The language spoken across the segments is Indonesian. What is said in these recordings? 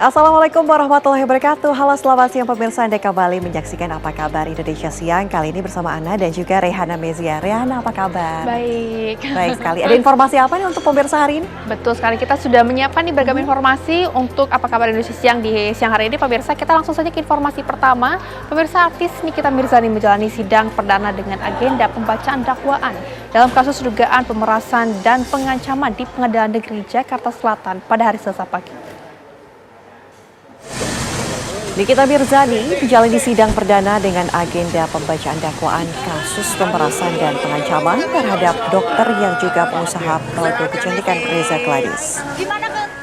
Assalamualaikum warahmatullahi wabarakatuh. Halo selamat siang pemirsa, Anda kembali menyaksikan Apa Kabar Indonesia Siang. Kali ini bersama Ana dan juga Rehana Mezia. Rehana, apa kabar? Baik. Baik sekali. Ada informasi apa nih untuk pemirsa hari ini? Betul sekali, kita sudah menyiapkan nih beragam informasi untuk Apa Kabar Indonesia Siang di siang hari ini. Pemirsa, kita langsung saja ke informasi pertama. Pemirsa, artis Nikita Mirzani menjalani sidang perdana dengan agenda pembacaan dakwaan dalam kasus dugaan pemerasan dan pengancaman di Pengadilan Negeri Jakarta Selatan pada hari Selasa pagi. Nikita Mirzani menjalani sidang perdana dengan agenda pembacaan dakwaan kasus pemerasan dan pengancaman terhadap dokter yang juga pengusaha produk kecantikan Reza Gladys.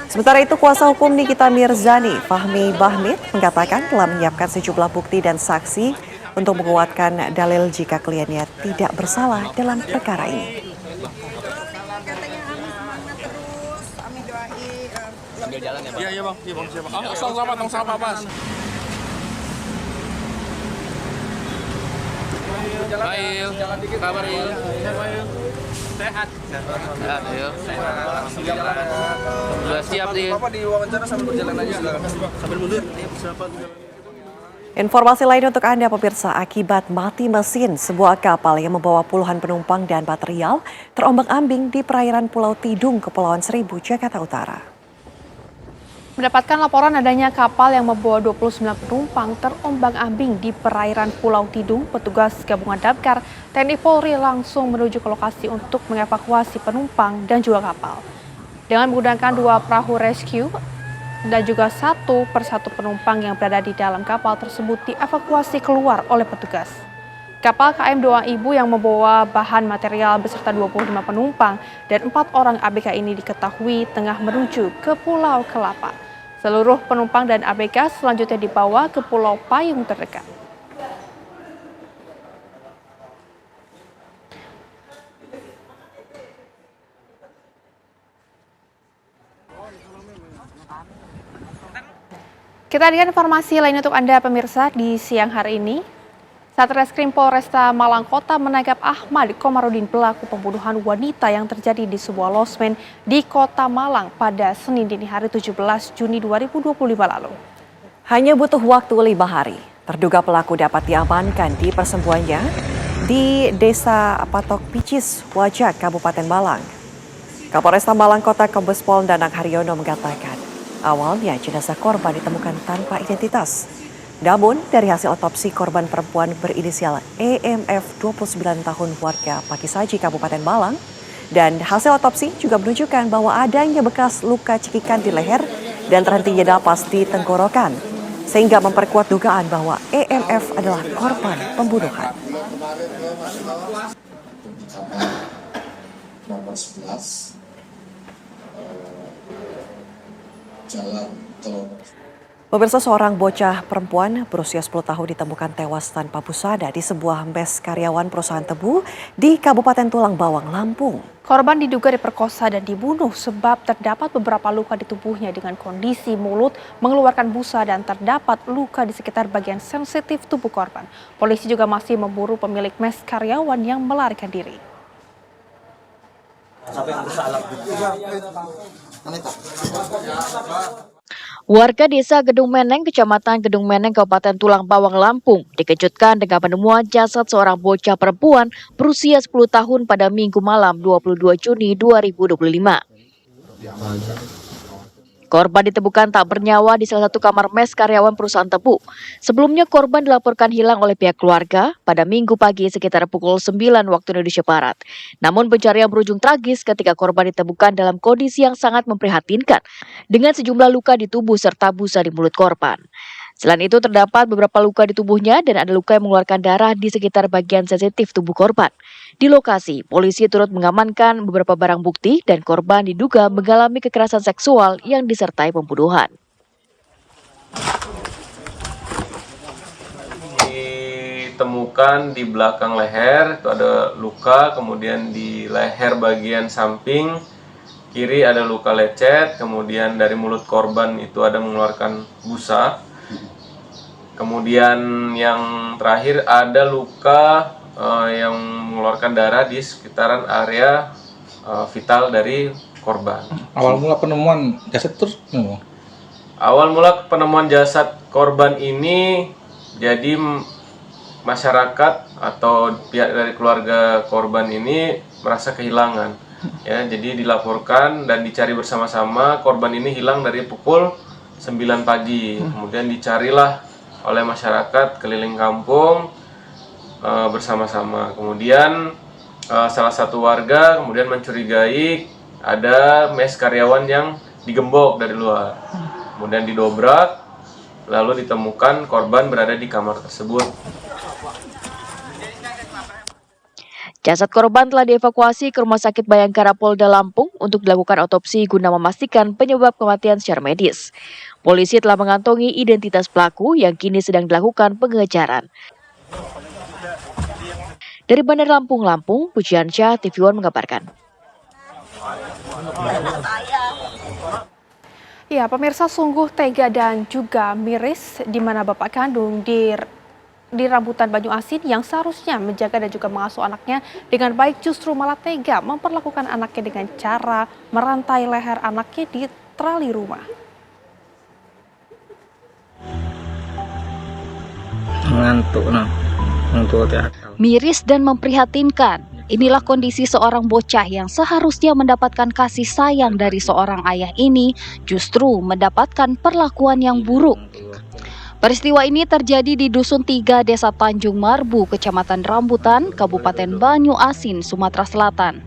Sementara itu, kuasa hukum Nikita Mirzani, Fahmi Bahmid, mengatakan telah menyiapkan sejumlah bukti dan saksi untuk menguatkan dalil jika kliennya tidak bersalah dalam perkara ini. Iya bang, siapa? Tong sampah mas. Bail, kabar Il. Sehat. Sehat Il. Sudah siap nih. Bapak diwawancara sambil berjalan aja silakan. Sambil mundur. Informasi lain untuk Anda pemirsa, akibat mati mesin, sebuah kapal yang membawa puluhan penumpang dan material terombang-ambing di perairan Pulau Tidung, Kepulauan Seribu, Jakarta Utara. Mendapatkan laporan adanya kapal yang membawa 29 penumpang terombang-ambing di perairan Pulau Tidung, petugas gabungan damkar TNI Polri langsung menuju ke lokasi untuk mengevakuasi penumpang dan juga kapal. Dengan menggunakan 2 perahu rescue dan juga satu persatu penumpang yang berada di dalam kapal tersebut dievakuasi keluar oleh petugas. Kapal KM Doa Ibu yang membawa bahan material beserta 25 penumpang dan 4 orang ABK ini diketahui tengah menuju ke Pulau Kelapa. Seluruh penumpang dan ABK selanjutnya dibawa ke Pulau Payung terdekat. Kita hadirkan informasi lain untuk Anda pemirsa di siang hari ini. Satreskrim Polresta Malang Kota menangkap Ahmad Komarudin, pelaku pembunuhan wanita yang terjadi di sebuah losmen di Kota Malang pada Senin dini hari 17 Juni 2025 lalu. Hanya butuh waktu 5 hari, terduga pelaku dapat diamankan di persembuannya di Desa Patok Picis, Wajak, Kabupaten Malang. Kapolresta Malang Kota Kombes Pol Danang Haryono mengatakan, awalnya jenazah korban ditemukan tanpa identitas. Namun, dari hasil otopsi korban perempuan berinisial EMF 29 tahun warga Pakisaji, Kabupaten Malang, dan hasil otopsi juga menunjukkan bahwa adanya bekas luka cekikan di leher dan terhentinya napas di tenggorokan, sehingga memperkuat dugaan bahwa EMF adalah korban pembunuhan. Nomor 11 Jalan Tol. Pemirsa, seorang bocah perempuan berusia 10 tahun ditemukan tewas tanpa busana di sebuah mes karyawan perusahaan tebu di Kabupaten Tulang Bawang, Lampung. Korban diduga diperkosa dan dibunuh sebab terdapat beberapa luka di tubuhnya dengan kondisi mulut mengeluarkan busa dan terdapat luka di sekitar bagian sensitif tubuh korban. Polisi juga masih memburu pemilik mes karyawan yang melarikan diri. Warga desa Gedung Meneng, Kecamatan Gedung Meneng, Kabupaten Tulang Bawang, Lampung, dikejutkan dengan penemuan jasad seorang bocah perempuan berusia 10 tahun pada Minggu malam 22 Juni 2025. Korban ditemukan tak bernyawa di salah satu kamar mes karyawan perusahaan tebu. Sebelumnya korban dilaporkan hilang oleh pihak keluarga pada Minggu pagi sekitar pukul 9 waktu Indonesia Barat. Namun pencarian berujung tragis ketika korban ditemukan dalam kondisi yang sangat memprihatinkan dengan sejumlah luka di tubuh serta busa di mulut korban. Selain itu terdapat beberapa luka di tubuhnya dan ada luka yang mengeluarkan darah di sekitar bagian sensitif tubuh korban. Di lokasi, polisi turut mengamankan beberapa barang bukti dan korban diduga mengalami kekerasan seksual yang disertai pembunuhan. Ditemukan di belakang leher, itu ada luka, kemudian di leher bagian samping kiri ada luka lecet, kemudian dari mulut korban itu ada mengeluarkan busa. Kemudian yang terakhir ada luka yang mengeluarkan darah di sekitaran area vital dari korban. Awal mula penemuan jasad terus Awal mula penemuan jasad korban ini, jadi masyarakat atau pihak dari keluarga korban ini merasa kehilangan. Ya, jadi dilaporkan dan dicari bersama-sama. Korban ini hilang dari pukul 9 pagi. Kemudian dicarilah oleh masyarakat keliling kampung bersama-sama. Kemudian salah satu warga kemudian mencurigai ada mes karyawan yang digembok dari luar. Kemudian didobrak, lalu ditemukan korban berada di kamar tersebut. Jasad korban telah dievakuasi ke Rumah Sakit Bayangkara Polda Lampung untuk dilakukan otopsi guna memastikan penyebab kematian secara medis. Polisi telah mengantongi identitas pelaku yang kini sedang dilakukan pengejaran. Dari Bandar Lampung, Pujiansyah, TV One mengabarkan. Ya, pemirsa, sungguh tega dan juga miris di mana bapak kandung di Rambutan Banyuasin yang seharusnya menjaga dan juga mengasuh anaknya dengan baik justru malah tega memperlakukan anaknya dengan cara merantai leher anaknya di trali rumah. Miris dan memprihatinkan. Inilah kondisi seorang bocah yang seharusnya mendapatkan kasih sayang dari seorang ayah ini justru mendapatkan perlakuan yang buruk. Peristiwa ini terjadi di Dusun 3, Desa Tanjung Marbu, Kecamatan Rambutan, Kabupaten Banyuasin, Sumatera Selatan.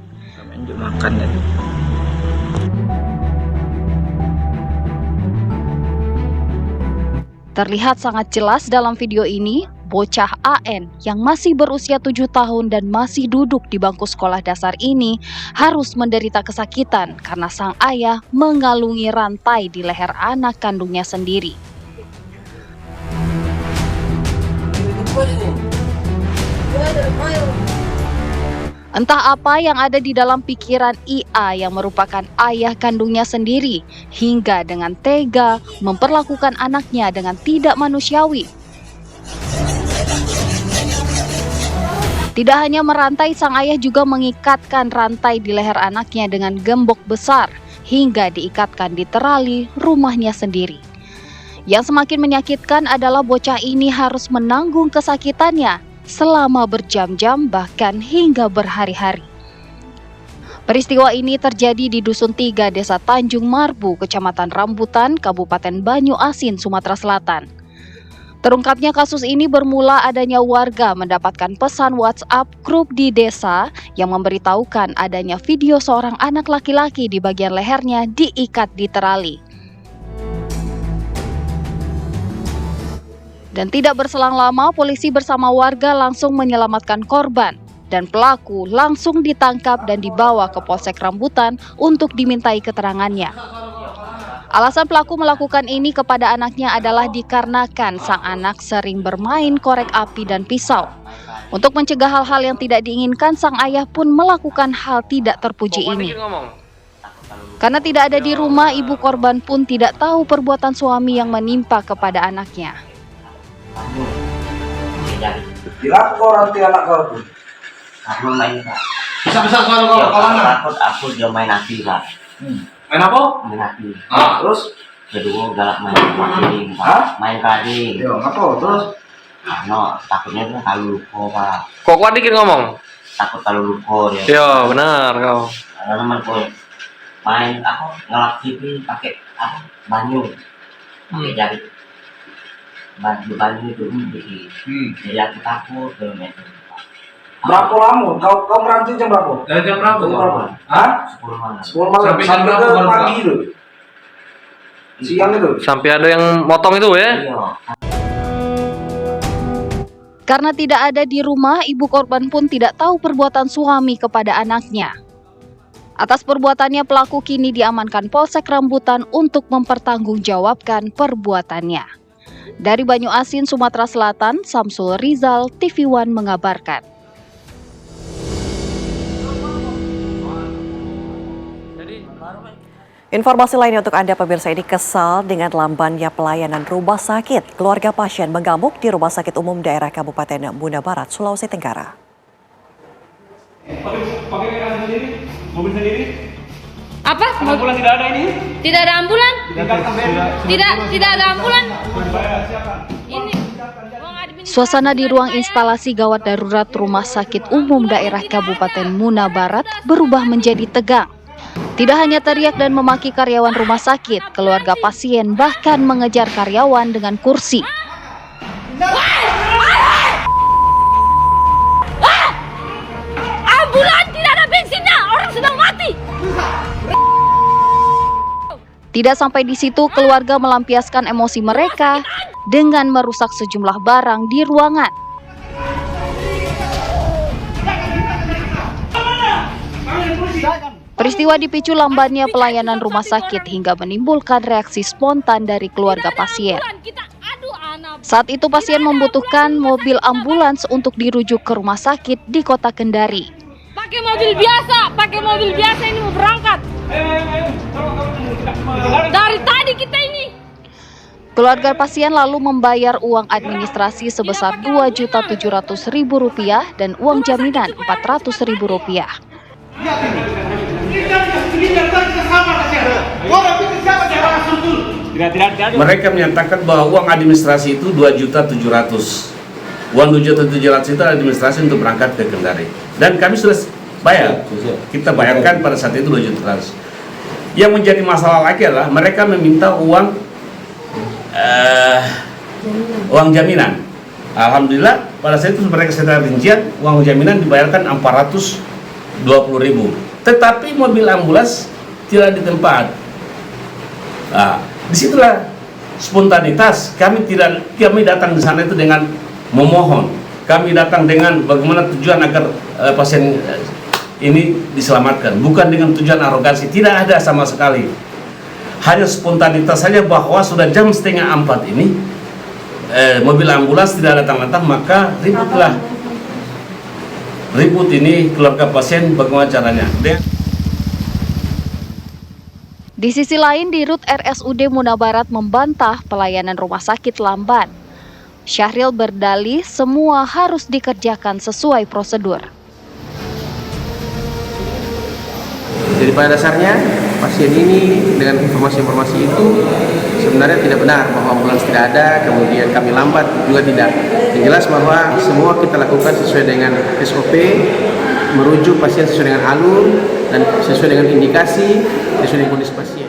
Terlihat sangat jelas dalam video ini, bocah AN yang masih berusia 7 tahun dan masih duduk di bangku sekolah dasar ini harus menderita kesakitan karena sang ayah mengalungi rantai di leher anak kandungnya sendiri. Entah apa yang ada di dalam pikiran IA yang merupakan ayah kandungnya sendiri, hingga dengan tega memperlakukan anaknya dengan tidak manusiawi. Tidak hanya merantai, sang ayah juga mengikatkan rantai di leher anaknya dengan gembok besar, hingga diikatkan di terali rumahnya sendiri. Yang semakin menyakitkan adalah bocah ini harus menanggung kesakitannya selama berjam-jam bahkan hingga berhari-hari. Peristiwa ini terjadi di Dusun 3, Desa Tanjung Marbu, Kecamatan Rambutan, Kabupaten Banyuasin, Sumatera Selatan. Terungkapnya kasus ini bermula adanya warga mendapatkan pesan WhatsApp grup di desa yang memberitahukan adanya video seorang anak laki-laki di bagian lehernya diikat di terali. Dan tidak berselang lama, polisi bersama warga langsung menyelamatkan korban dan pelaku langsung ditangkap dan dibawa ke Polsek Rambutan untuk dimintai keterangannya. Alasan pelaku melakukan ini kepada anaknya adalah dikarenakan sang anak sering bermain korek api dan pisau. Untuk mencegah hal-hal yang tidak diinginkan, sang ayah pun melakukan hal tidak terpuji ini. Karena tidak ada di rumah, ibu korban pun tidak tahu perbuatan suami yang menimpa kepada anaknya. Kenapa kau rantai anak kau tuh? Aku main Pak. Bisa kalau takut aku dia main api Pak. Main apa? Main api. Terus? Kedua galak main kading Pak. Main kading. Yo, apa? Terus? No, takutnya tuh kalau lupa Pak. Kok kuat dikit ngomong? Takut kalau lupa dia. Yo, benar kau. Ada teman gue main aku ngelak TV pakai apa? Banyu. Pakai jari. Banyu itu jadi aku takut tuh. Berapa lama? Kau merantai jam berapa? Dari jam berapa? Jam berapa? Hah? 10 malam. 10 malam sampai ke pagi itu. Siang itu. Sampai ada yang motong itu ya? Iya. Karena tidak ada di rumah, ibu korban pun tidak tahu perbuatan suami kepada anaknya. Atas perbuatannya, pelaku kini diamankan Polsek Rambutan untuk mempertanggungjawabkan perbuatannya. Dari Banyuasin, Sumatera Selatan, Samsul Rizal, TV One mengabarkan. Informasi lainnya untuk Anda pemirsa, ini kesal dengan lambannya pelayanan rumah sakit. Keluarga pasien mengamuk di Rumah Sakit Umum Daerah Kabupaten Bunda Barat, Sulawesi Tenggara. Pakai sendiri, mobil sendiri. Apa? Ambulan tidak ada ini? Tidak ada ambulan? Tidak ada ambulan. Ini uang administrasi. Suasana di ruang instalasi gawat darurat Rumah Sakit Umum Daerah Kabupaten Muna Barat berubah menjadi tegang. Tidak hanya teriak dan memaki karyawan rumah sakit, keluarga pasien bahkan mengejar karyawan dengan kursi. Ambulan tidak ada bensinnya, orang sedang mati. Tidak sampai di situ, keluarga melampiaskan emosi mereka dengan merusak sejumlah barang di ruangan. Peristiwa dipicu lambannya pelayanan rumah sakit hingga menimbulkan reaksi spontan dari keluarga pasien. Saat itu pasien membutuhkan mobil ambulans untuk dirujuk ke rumah sakit di kota Kendari. Pakai mobil biasa ini mau berangkat. Dari tadi kita ini. Keluarga pasien lalu membayar uang administrasi sebesar Rp2.700.000 dan uang jaminan Rp400.000. Mereka menyatakan bahwa uang administrasi itu 2.700.000. Uang 2.700.000 itu administrasi untuk berangkat ke Kendari. Dan kami sudah bayar. Kita bayarkan pada saat itu 2.700.000. Yang menjadi masalah lagi adalah mereka meminta uang jaminan. Alhamdulillah pada saat itu mereka sedang rincian uang jaminan dibayarkan 420.000. Tetapi mobil ambulans tidak di tempat. Nah, disitulah spontanitas. Kami datang di sana itu dengan memohon. Kami datang dengan bagaimana tujuan agar pasien ini diselamatkan, bukan dengan tujuan arogansi. Tidak ada sama sekali. Hanya spontanitas saja bahwa sudah jam 3:30 ini mobil ambulans tidak datang-datang, maka ribut ini keluarga pasien bagaimana caranya. Di sisi lain, di Rut RSUD Muna Barat membantah pelayanan rumah sakit lamban. Syahril berdalih semua harus dikerjakan sesuai prosedur. Jadi pada dasarnya pasien ini dengan informasi-informasi itu sebenarnya tidak benar bahwa ambulans tidak ada, kemudian kami lambat juga tidak. Yang jelas bahwa semua kita lakukan sesuai dengan SOP, merujuk pasien sesuai dengan alur dan sesuai dengan indikasi, sesuai dengan kondisi pasien.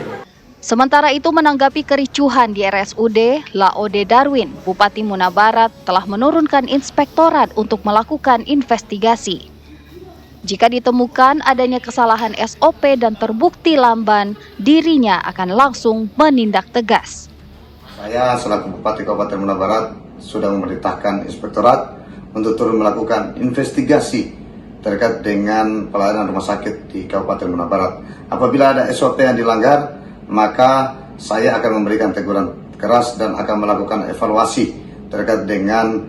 Sementara itu, menanggapi kericuhan di RSUD, Laode Darwin, Bupati Muna Barat telah menurunkan inspektorat untuk melakukan investigasi. Jika ditemukan adanya kesalahan SOP dan terbukti lamban, dirinya akan langsung menindak tegas. Saya selaku Bupati Kabupaten Muna Barat sudah memerintahkan inspektorat untuk turun melakukan investigasi terkait dengan pelayanan rumah sakit di Kabupaten Muna Barat. Apabila ada SOP yang dilanggar, maka saya akan memberikan teguran keras dan akan melakukan evaluasi terkait dengan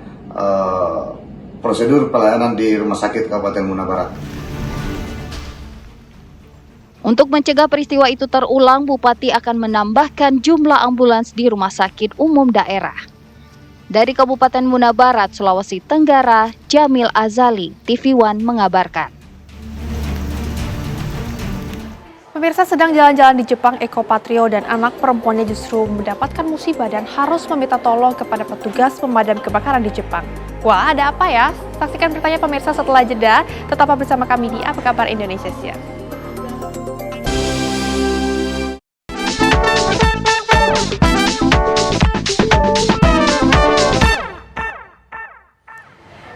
prosedur pelayanan di Rumah Sakit Kabupaten Muna Barat. Untuk mencegah peristiwa itu terulang, Bupati akan menambahkan jumlah ambulans di Rumah Sakit Umum Daerah. Dari Kabupaten Muna Barat, Sulawesi Tenggara, Jamil Azali, TV One mengabarkan. Pemirsa, sedang jalan-jalan di Jepang, Eko Patrio dan anak perempuannya justru mendapatkan musibah dan harus meminta tolong kepada petugas pemadam kebakaran di Jepang. Wah, ada apa ya? Saksikan beritanya pemirsa setelah jeda. Tetaplah bersama kami di Apa Kabar Indonesia Siang.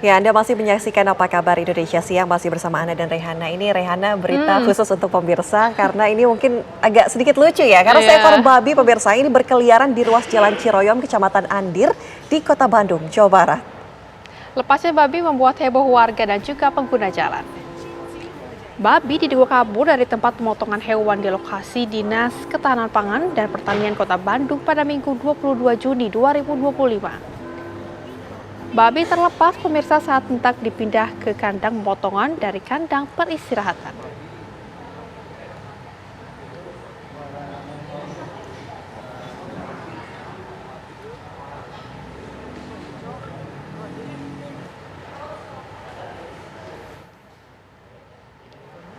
Ya, Anda masih menyaksikan Apa Kabar Indonesia Siang, masih bersama Ana dan Rehana. Ini Rehana berita khusus untuk pemirsa karena ini mungkin agak sedikit lucu ya. Karena seekor babi pemirsa ini berkeliaran di ruas Jalan Ciroyom, Kecamatan Andir di Kota Bandung, Jawa Barat. Lepasnya babi membuat heboh warga dan juga pengguna jalan. Babi diduga kabur dari tempat pemotongan hewan di lokasi Dinas Ketahanan Pangan dan Pertanian Kota Bandung pada Minggu 22 Juni 2025. Babi terlepas pemirsa saat hendak dipindah ke kandang pemotongan dari kandang peristirahatan.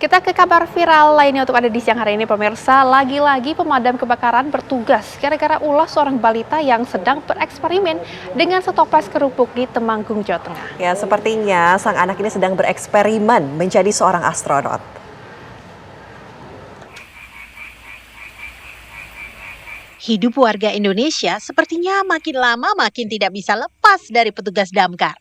Kita ke kabar viral lainnya untuk Anda di siang hari ini pemirsa. Lagi-lagi pemadam kebakaran bertugas gara-gara ulah seorang balita yang sedang bereksperimen dengan setoples kerupuk di Temanggung, Jawa Tengah. Ya, sepertinya sang anak ini sedang bereksperimen menjadi seorang astronot. Hidup warga Indonesia sepertinya makin lama makin tidak bisa lepas dari petugas damkar.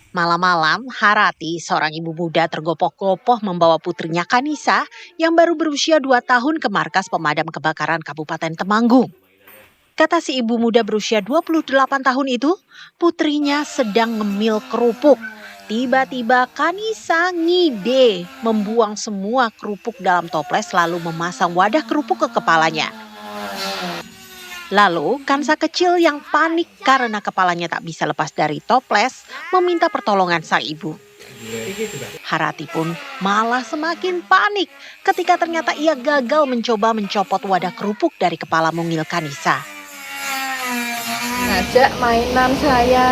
Malam-malam, Harati, seorang ibu muda tergopoh-gopoh membawa putrinya Kanisa yang baru berusia 2 tahun ke markas pemadam kebakaran Kabupaten Temanggung. Kata si ibu muda berusia 28 tahun itu, putrinya sedang ngemil kerupuk. Tiba-tiba Kanisa ngide membuang semua kerupuk dalam toples lalu memasang wadah kerupuk ke kepalanya. Lalu, Kansa kecil yang panik karena kepalanya tak bisa lepas dari toples meminta pertolongan sang ibu. Harati pun malah semakin panik ketika ternyata ia gagal mencoba mencopot wadah kerupuk dari kepala mungil Kanisa. Ngajak mainan saya,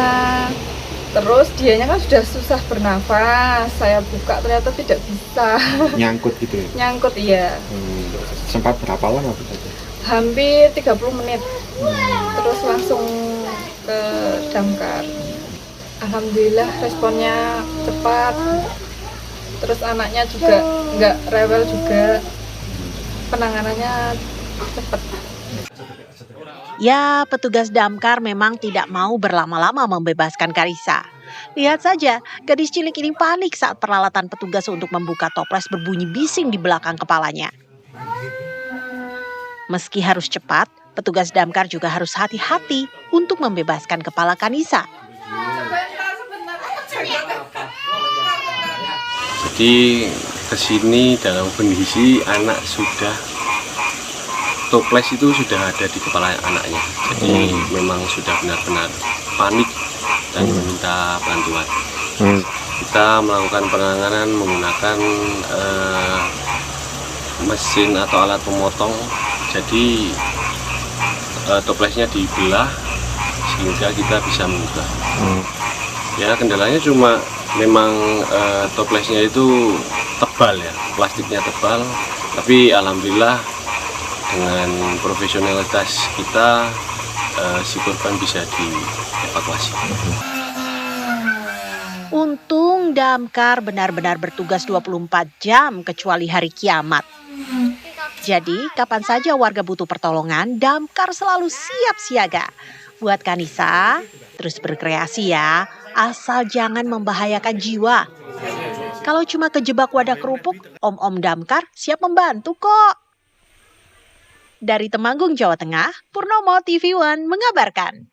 terus dianya kan sudah susah bernafas, saya buka ternyata tidak bisa. Nyangkut gitu ya? Nyangkut, iya. Sempat berapa lama Bu saja? Hampir 30 menit, terus langsung ke damkar. Alhamdulillah responnya cepat, terus anaknya juga nggak rewel juga, penanganannya cepat. Ya, petugas damkar memang tidak mau berlama-lama membebaskan Karisa. Lihat saja, gadis cilik ini panik saat peralatan petugas untuk membuka toples berbunyi bising di belakang kepalanya. Meski harus cepat, petugas damkar juga harus hati-hati untuk membebaskan kepala Kanisa. Jadi kesini dalam kondisi anak sudah toples itu sudah ada di kepala anaknya. Jadi memang sudah benar-benar panik dan meminta bantuan. Kita melakukan penanganan menggunakan mesin atau alat pemotong. Jadi toplesnya dibelah sehingga kita bisa membuka. Ya, kendalanya cuma memang toplesnya itu tebal ya, plastiknya tebal. Tapi alhamdulillah dengan profesionalitas kita si korban bisa dievakuasi. Untung damkar benar-benar bertugas 24 jam kecuali hari kiamat. Jadi, kapan saja warga butuh pertolongan, damkar selalu siap siaga. Buat Kanisa, terus berkreasi ya, asal jangan membahayakan jiwa. Kalau cuma kejebak wadah kerupuk, om-om damkar siap membantu kok. Dari Temanggung, Jawa Tengah, Purnomo TV One mengabarkan.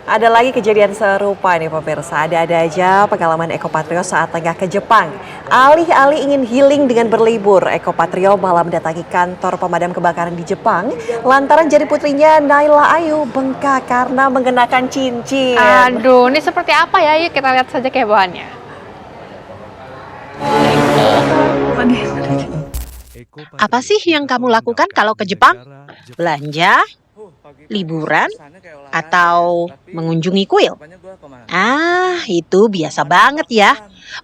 Ada lagi kejadian serupa nih pemirsa, ada-ada aja pengalaman Eko Patrio saat tengah ke Jepang. Alih-alih ingin healing dengan berlibur, Eko Patrio malah mendatangi kantor pemadam kebakaran di Jepang lantaran jari putrinya Naila Ayu bengkak karena mengenakan cincin. Aduh, ini seperti apa ya? Yuk kita lihat saja kehebohannya. Apa sih yang kamu lakukan kalau ke Jepang? Belanja? Liburan? Atau mengunjungi kuil? Ah, itu biasa banget ya.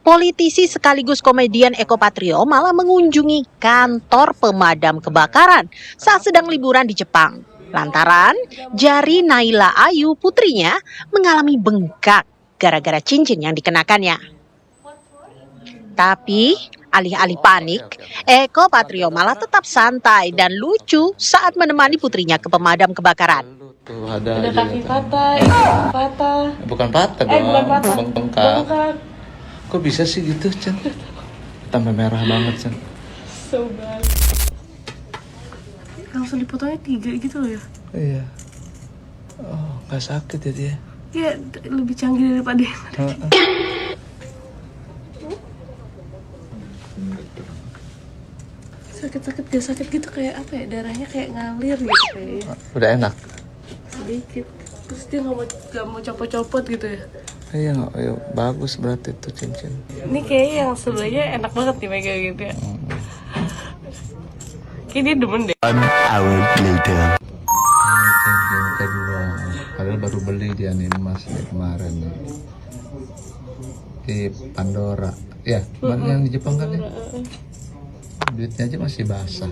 Politisi sekaligus komedian Eko Patrio malah mengunjungi kantor pemadam kebakaran saat sedang liburan di Jepang. Lantaran jari Naila Ayu putrinya mengalami bengkak gara-gara cincin yang dikenakannya. Tapi alih-alih panik, Eko Patrio malah tetap santai dan lucu saat menemani putrinya ke pemadam kebakaran. Tuh, ada kaki patah, patah. Bukan patah dong, bengkak. Kok bisa sih gitu, Cen? Tambah merah banget, Cen. So bad. Langsung dipotongnya 3 gitu loh ya? Iya. Oh, nggak sakit ya dia? Iya, lebih canggih daripada yang ada. Sakit-sakit gak sakit gitu, kayak apa ya, darahnya kayak ngalir gitu kayaknya. Udah enak? Sedikit. Terus dia gak mau copot-copot gitu ya? Iya, bagus berarti tuh cincin. Ini kayaknya yang sebelahnya enak banget nih megang gitu ya. Kayaknya dia demen deh. 1 hour later. Cincin kedua. Padahal baru beli dia nih emas nih kemarin nih. seperti Pandora. Ya, kemarin yang di Jepang kan ya. Duitnya aja masih basah.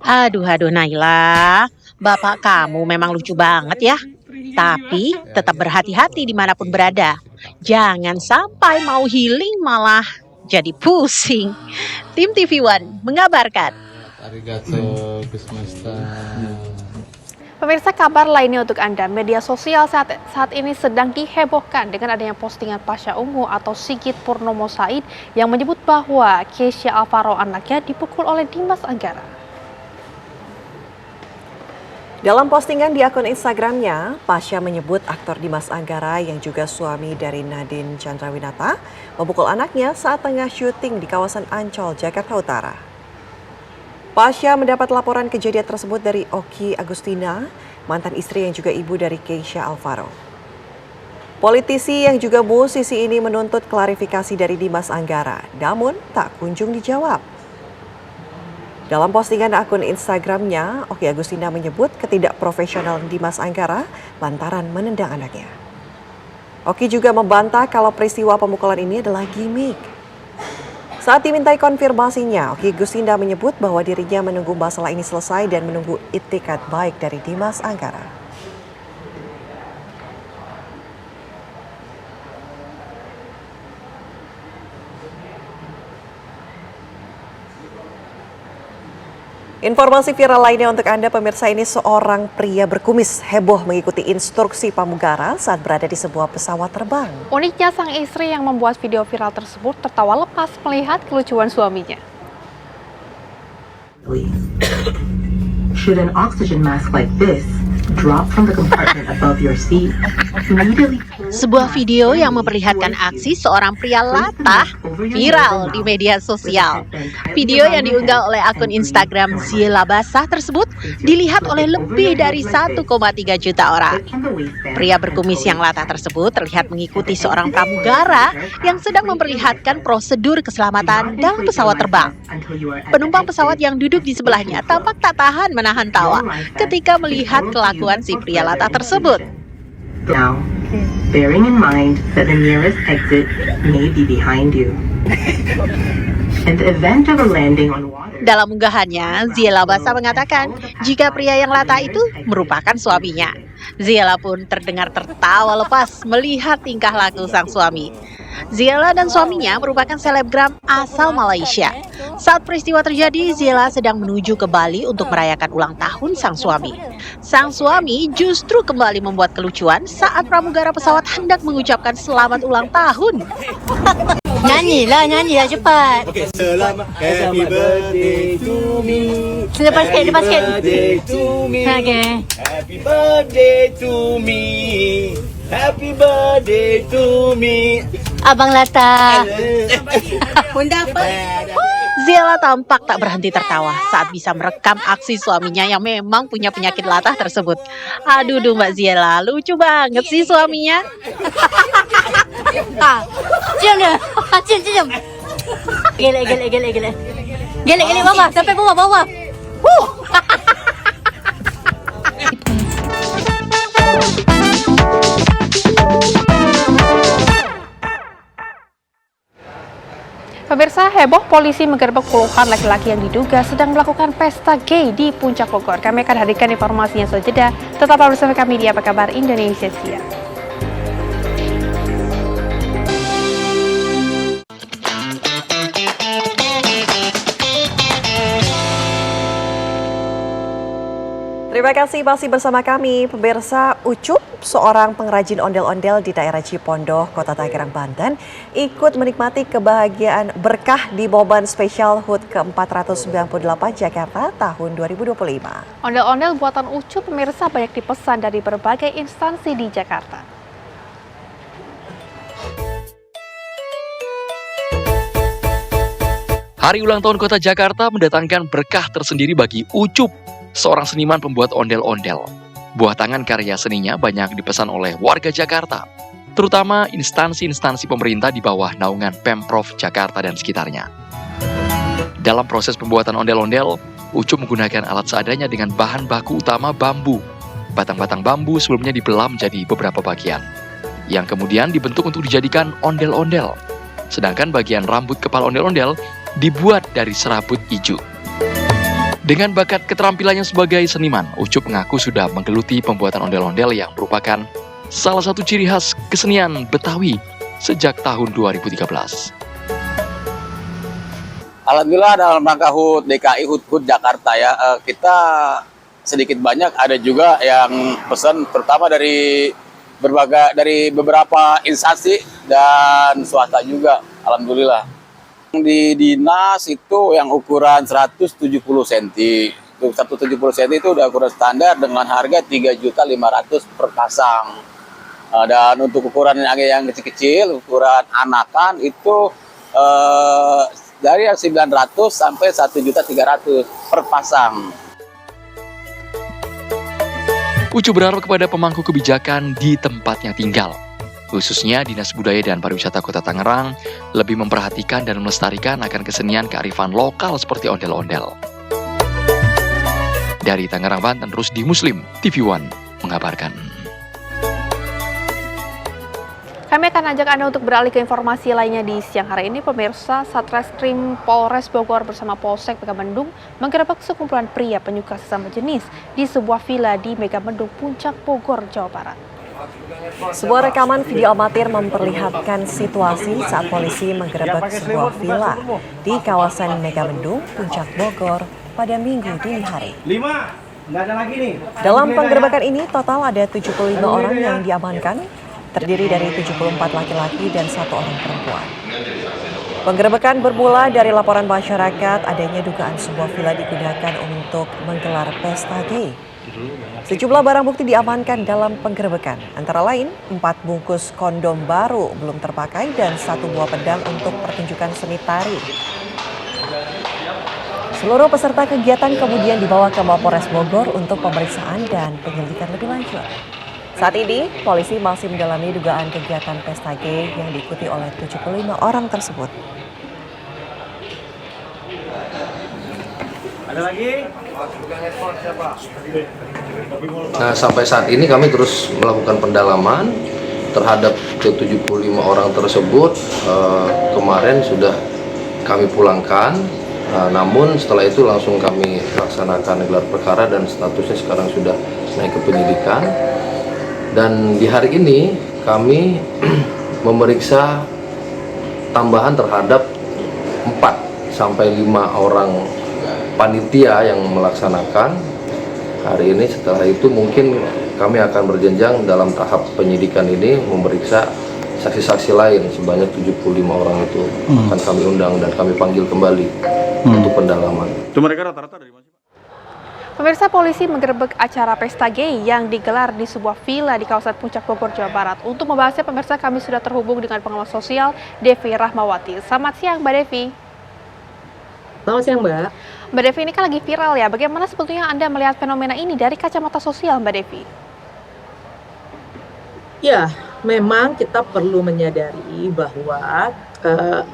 Aduh Naila, bapak kamu memang lucu banget ya. Tapi tetap berhati-hati dimanapun berada. Jangan sampai mau healing malah jadi pusing. Tim TV One mengabarkan. Arigato gozaimasu. Pemirsa, kabar lainnya untuk Anda, media sosial saat ini sedang dihebohkan dengan adanya postingan Pasha Ungu atau Sigit Purnomo Said yang menyebut bahwa Keisha Alvaro anaknya dipukul oleh Dimas Anggara. Dalam postingan di akun Instagramnya, Pasha menyebut aktor Dimas Anggara yang juga suami dari Nadine Chandrawinata memukul anaknya saat tengah syuting di kawasan Ancol, Jakarta Utara. Pasha mendapat laporan kejadian tersebut dari Oki Agustina, mantan istri yang juga ibu dari Keisha Alvaro. Politisi yang juga musisi ini menuntut klarifikasi dari Dimas Anggara, namun tak kunjung dijawab. Dalam postingan akun Instagramnya, Oki Agustina menyebut ketidakprofesionalan Dimas Anggara lantaran menendang anaknya. Oki juga membantah kalau peristiwa pemukulan ini adalah gimmick. Saat dimintai konfirmasinya, Oki Agustina menyebut bahwa dirinya menunggu masalah ini selesai dan menunggu itikat baik dari Dimas Anggara. Informasi viral lainnya untuk Anda pemirsa, ini seorang pria berkumis heboh mengikuti instruksi pramugara saat berada di sebuah pesawat terbang. Uniknya sang istri yang membuat video viral tersebut tertawa lepas melihat kelucuan suaminya. Should an oxygen mask like this drop from the compartment above your seat, immediately... Sebuah video yang memperlihatkan aksi seorang pria latah viral di media sosial. Video yang diunggah oleh akun Instagram Ziela Basah tersebut dilihat oleh lebih dari 1,3 juta orang. Pria berkumis yang latah tersebut terlihat mengikuti seorang pramugara yang sedang memperlihatkan prosedur keselamatan dalam pesawat terbang. Penumpang pesawat yang duduk di sebelahnya tampak tak tahan menahan tawa ketika melihat kelakuan si pria latah tersebut. Now, bearing in mind that the nearest exit may be behind you. In the event of a landing on water... Dalam unggahannya, Ziela Basah mengatakan jika pria yang latah itu merupakan suaminya. Ziela pun terdengar tertawa lepas melihat tingkah laku sang suami. Ziela dan suaminya merupakan selebgram asal Malaysia. Saat peristiwa terjadi, Ziela sedang menuju ke Bali untuk merayakan ulang tahun sang suami. Sang suami justru kembali membuat kelucuan saat pramugara pesawat hendak mengucapkan selamat ulang tahun. Nyanyilah cepat. Okey, selamat happy birthday to me. Lepas sikit. Birthday to me. Okay. Happy birthday to me. Happy birthday to me. Abang Lata. Bunda apa? Ziela tampak tak berhenti tertawa saat bisa merekam aksi suaminya yang memang punya penyakit latah tersebut. Aduh Mbak Ziela, lucu banget sih suaminya. Cium dia. Cium. Gelek bawah, sampai bawah. Pemirsa, heboh polisi menggerbek puluhan laki-laki yang diduga sedang melakukan pesta gay di Puncak Bogor. Kami akan hadirkan informasinya selanjutnya. Tetaplah bersama kami di Apa Kabar Indonesia Siang. Terima kasih masih bersama kami, pemirsa. Ucup, seorang pengrajin ondel-ondel di daerah Cipondoh, Kota Tangerang, Banten, ikut menikmati kebahagiaan berkah di momen spesial HUT ke-498 Jakarta tahun 2025. Ondel-ondel buatan Ucup, pemirsa, banyak dipesan dari berbagai instansi di Jakarta. Hari ulang tahun Kota Jakarta mendatangkan berkah tersendiri bagi Ucup, seorang seniman pembuat ondel-ondel. Buah tangan karya seninya banyak dipesan oleh warga Jakarta, terutama instansi-instansi pemerintah di bawah naungan Pemprov Jakarta dan sekitarnya. Dalam proses pembuatan ondel-ondel, Ucup menggunakan alat seadanya dengan bahan baku utama bambu. Batang-batang bambu sebelumnya dibelah menjadi beberapa bagian. yang kemudian dibentuk untuk dijadikan ondel-ondel. Sedangkan bagian rambut kepala ondel-ondel dibuat dari serabut ijuk. Dengan bakat keterampilannya sebagai seniman, Ucup mengaku sudah menggeluti pembuatan ondel-ondel yang merupakan salah satu ciri khas kesenian Betawi sejak tahun 2013. Alhamdulillah dalam rangka HUT DKI, HUT Jakarta ya, kita sedikit banyak ada juga yang pesan, terutama dari beberapa instansi dan swasta juga. Alhamdulillah. Di dinas itu yang ukuran 170 cm. Itu 170 cm itu udah ukuran standar dengan harga 3.500.000 per pasang. Dan untuk ukuran yang kecil-kecil, ukuran anakan itu dari 900 sampai 1.300.000 per pasang. Ucup berharap kepada pemangku kebijakan di tempatnya tinggal, khususnya Dinas Budaya dan Pariwisata Kota Tangerang, lebih memperhatikan dan melestarikan akan kesenian kearifan lokal seperti ondel-ondel. Dari Tangerang, Banten, Rusdi Muslim, TV One mengabarkan. Kami akan ajak Anda untuk beralih ke informasi lainnya di siang hari ini. Pemirsa, Satreskrim Polres Bogor bersama Polsek Megamendung menggerebek sekumpulan pria penyuka sesama jenis di sebuah villa di Megamendung, Puncak Bogor, Jawa Barat. Sebuah rekaman video amatir memperlihatkan situasi saat polisi menggerebek sebuah villa di kawasan Megamendung, Puncak Bogor pada Minggu dini hari. Dalam penggerebekan ini total ada 75 orang yang diamankan, terdiri dari 74 laki-laki dan 1 orang perempuan. Penggerebekan bermula dari laporan masyarakat adanya dugaan sebuah villa digunakan untuk menggelar pesta gay. Sejumlah barang bukti diamankan dalam penggerebekan, antara lain 4 bungkus kondom baru belum terpakai dan 1 buah pedang untuk pertunjukan seni tari. Seluruh peserta kegiatan kemudian dibawa ke Mapolres Bogor untuk pemeriksaan dan penyelidikan lebih lanjut. Saat ini, polisi masih mendalami dugaan kegiatan pesta gay yang diikuti oleh 75 orang tersebut. Ada lagi? Nah, sampai saat ini kami terus melakukan pendalaman terhadap ke-75 orang tersebut. Kemarin sudah kami pulangkan, namun setelah itu langsung kami laksanakan gelar perkara dan statusnya sekarang sudah naik ke penyidikan. Dan di hari ini kami memeriksa tambahan terhadap 4 sampai 5 orang panitia yang melaksanakan hari ini. Setelah itu mungkin kami akan berjenjang dalam tahap penyidikan ini memeriksa saksi-saksi lain sebanyak 75 orang itu akan kami undang dan kami panggil kembali untuk pendalaman. Itu mereka rata-rata dari mana? Pemirsa, polisi menggerebek acara pesta gay yang digelar di sebuah villa di kawasan Puncak Bogor, Jawa Barat. Untuk membahasnya, pemirsa, kami sudah terhubung dengan pengamat sosial Devi Rahmawati. Selamat siang, Mbak Devi. Selamat siang, Mbak. Mbak Devi, ini kan lagi viral ya. Bagaimana sebetulnya Anda melihat fenomena ini dari kacamata sosial, Mbak Devi? Ya, memang kita perlu menyadari bahwa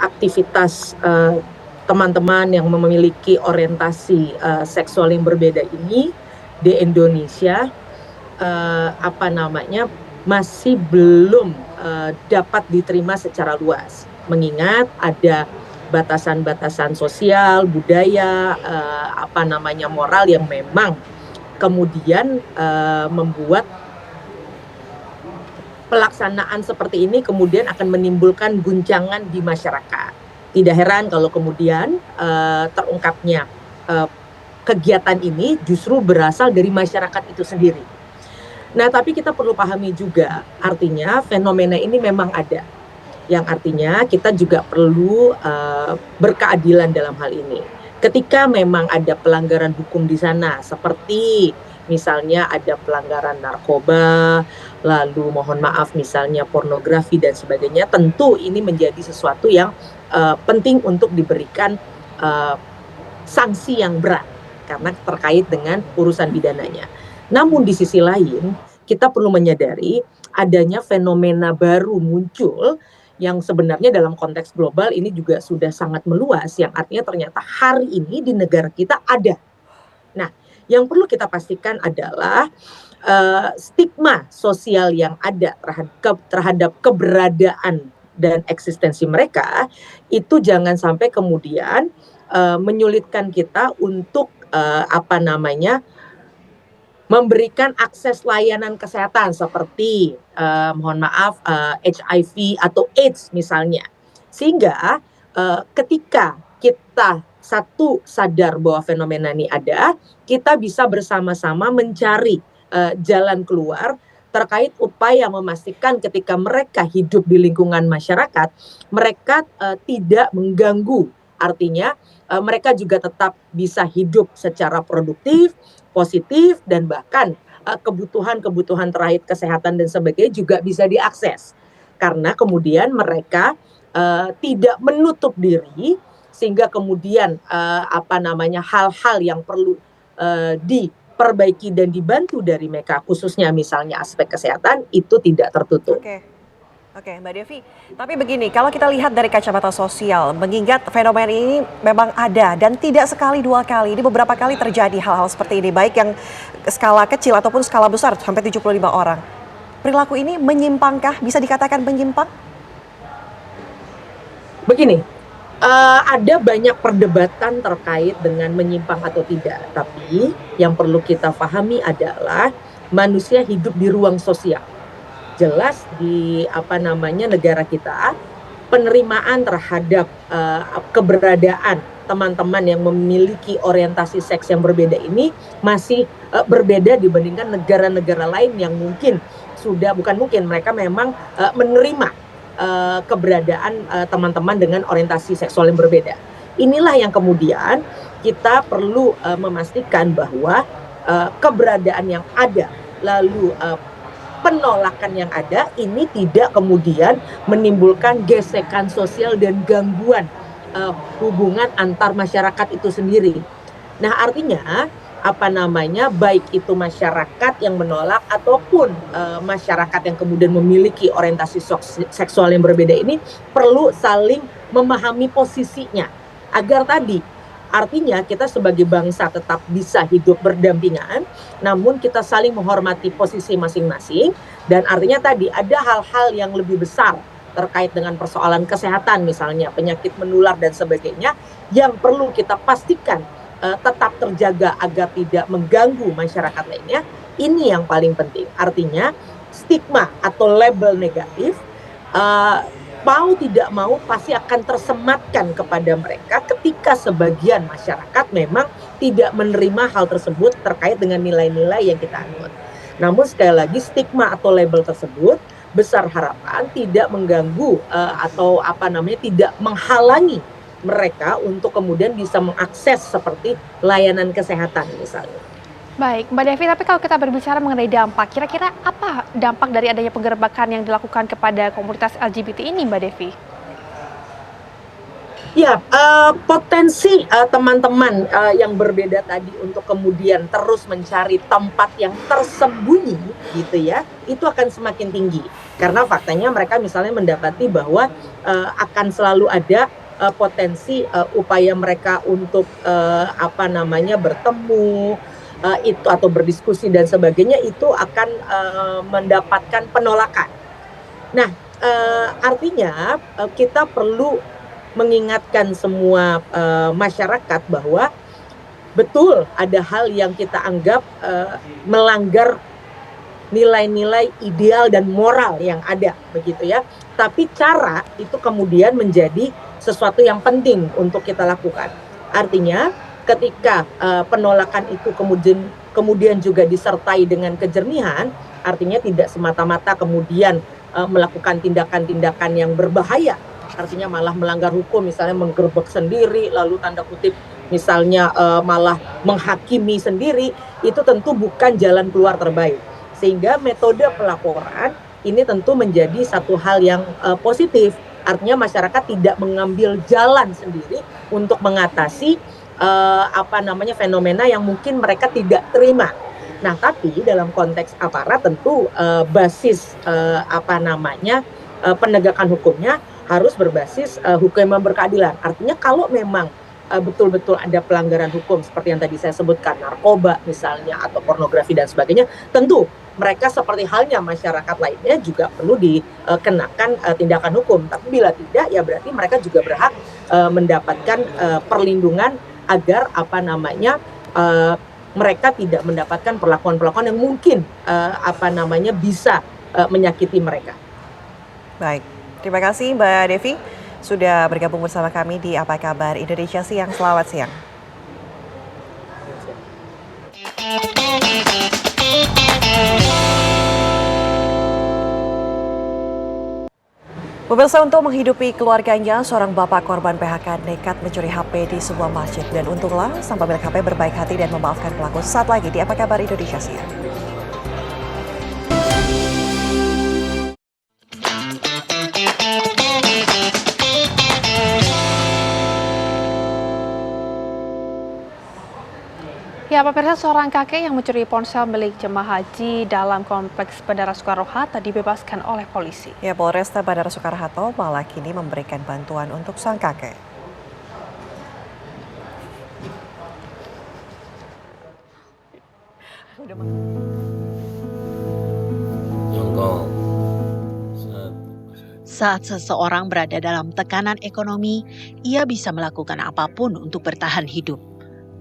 aktivitas teman-teman yang memiliki orientasi seksual yang berbeda ini di Indonesia masih belum dapat diterima secara luas, mengingat ada batasan-batasan sosial, budaya, moral yang memang kemudian membuat pelaksanaan seperti ini kemudian akan menimbulkan guncangan di masyarakat. Tidak heran kalau kemudian terungkapnya kegiatan ini justru berasal dari masyarakat itu sendiri. Nah, tapi kita perlu pahami juga, artinya fenomena ini memang ada. Yang artinya kita juga perlu berkeadilan dalam hal ini. Ketika memang ada pelanggaran hukum di sana, seperti misalnya ada pelanggaran narkoba, lalu mohon maaf misalnya pornografi dan sebagainya, tentu ini menjadi sesuatu yang penting untuk diberikan sanksi yang berat karena terkait dengan urusan pidananya. Namun di sisi lain kita perlu menyadari adanya fenomena baru muncul yang sebenarnya dalam konteks global ini juga sudah sangat meluas, yang artinya ternyata hari ini di negara kita ada. Nah, Yang perlu kita pastikan adalah stigma sosial yang ada terhadap keberadaan dan eksistensi mereka itu jangan sampai kemudian menyulitkan kita untuk memberikan akses layanan kesehatan seperti HIV atau AIDS misalnya. Sehingga ketika kita sadar bahwa fenomena ini ada, kita bisa bersama-sama mencari jalan keluar terkait upaya memastikan ketika mereka hidup di lingkungan masyarakat, mereka tidak mengganggu. Artinya mereka juga tetap bisa hidup secara produktif, positif, dan bahkan kebutuhan-kebutuhan terkait kesehatan dan sebagainya juga bisa diakses. Karena kemudian mereka tidak menutup diri, sehingga kemudian hal-hal yang perlu diperbaiki dan dibantu dari mereka, khususnya misalnya aspek kesehatan, itu tidak tertutup. Oke, Mbak Devi. Tapi begini, kalau kita lihat dari kacamata sosial, mengingat fenomena ini memang ada dan tidak sekali dua kali, ini beberapa kali terjadi hal-hal seperti ini, baik yang skala kecil ataupun skala besar sampai 75 orang. Perilaku ini menyimpangkah? Bisa dikatakan menyimpang? Begini, ada banyak perdebatan terkait dengan menyimpang atau tidak. Tapi yang perlu kita pahami adalah manusia hidup di ruang sosial. Jelas di negara kita, penerimaan terhadap keberadaan teman-teman yang memiliki orientasi seks yang berbeda ini masih berbeda dibandingkan negara-negara lain yang mereka memang menerima keberadaan teman-teman dengan orientasi seksual yang berbeda. Inilah yang kemudian kita perlu memastikan bahwa keberadaan yang ada, lalu penolakan yang ada, ini tidak kemudian menimbulkan gesekan sosial dan gangguan hubungan antar masyarakat itu sendiri. Nah, artinya baik itu masyarakat yang menolak ataupun masyarakat yang kemudian memiliki orientasi seksual yang berbeda ini perlu saling memahami posisinya agar artinya kita sebagai bangsa tetap bisa hidup berdampingan, namun kita saling menghormati posisi masing-masing, dan artinya ada hal-hal yang lebih besar terkait dengan persoalan kesehatan misalnya penyakit menular dan sebagainya yang perlu kita pastikan tetap terjaga agar tidak mengganggu masyarakat lainnya. Ini yang paling penting. Artinya stigma atau label negatif mau tidak mau pasti akan tersematkan kepada mereka ketika sebagian masyarakat memang tidak menerima hal tersebut terkait dengan nilai-nilai yang kita anut. Namun sekali lagi stigma atau label tersebut besar harapan tidak mengganggu atau tidak menghalangi mereka untuk kemudian bisa mengakses seperti layanan kesehatan misalnya. Baik, Mbak Devi, tapi kalau kita berbicara mengenai dampak, kira-kira apa dampak dari adanya penggerbekan yang dilakukan kepada komunitas LGBT ini, Mbak Devi? Ya, potensi teman-teman yang berbeda tadi untuk kemudian terus mencari tempat yang tersembunyi gitu ya, itu akan semakin tinggi. Karena faktanya mereka misalnya mendapati bahwa akan selalu ada potensi upaya mereka untuk bertemu itu atau berdiskusi dan sebagainya itu akan mendapatkan penolakan. Nah, artinya kita perlu mengingatkan semua masyarakat bahwa betul ada hal yang kita anggap melanggar nilai-nilai ideal dan moral yang ada begitu ya. Tapi cara itu kemudian menjadi sesuatu yang penting untuk kita lakukan. Artinya ketika penolakan itu kemudian juga disertai dengan kejernihan, artinya tidak semata-mata kemudian melakukan tindakan-tindakan yang berbahaya, artinya malah melanggar hukum, misalnya menggerebek sendiri, lalu tanda kutip misalnya malah menghakimi sendiri, itu tentu bukan jalan keluar terbaik. Sehingga metode pelaporan ini tentu menjadi satu hal yang positif. Artinya masyarakat tidak mengambil jalan sendiri untuk mengatasi fenomena yang mungkin mereka tidak terima. Nah, tapi dalam konteks aparat tentu basis penegakan hukumnya harus berbasis hukum yang berkeadilan. Artinya kalau memang betul-betul ada pelanggaran hukum seperti yang tadi saya sebutkan, narkoba misalnya atau pornografi dan sebagainya, tentu mereka seperti halnya masyarakat lainnya juga perlu dikenakan tindakan hukum. Tapi bila tidak, ya berarti mereka juga berhak mendapatkan perlindungan agar mereka tidak mendapatkan perlakuan-perlakuan yang mungkin bisa menyakiti mereka. Baik, terima kasih Mbak Devi sudah bergabung bersama kami di Apa Kabar Indonesia Siang. Selamat siang. Pemirsa, untuk menghidupi keluarganya, seorang bapak korban PHK nekat mencuri HP di sebuah masjid. Dan untunglah sang pemilik HP berbaik hati dan memaafkan pelaku. Saat lagi di Apa Kabar Indonesia Siang. Ya, pemirsa, seorang kakek yang mencuri ponsel milik jemaah haji dalam kompleks Bandara Soekarno-Hatta dibebaskan oleh polisi. Ya, Polresta Bandara Soekarno-Hatta malah kini memberikan bantuan untuk sang kakek. Saat seseorang berada dalam tekanan ekonomi, ia bisa melakukan apapun untuk bertahan hidup,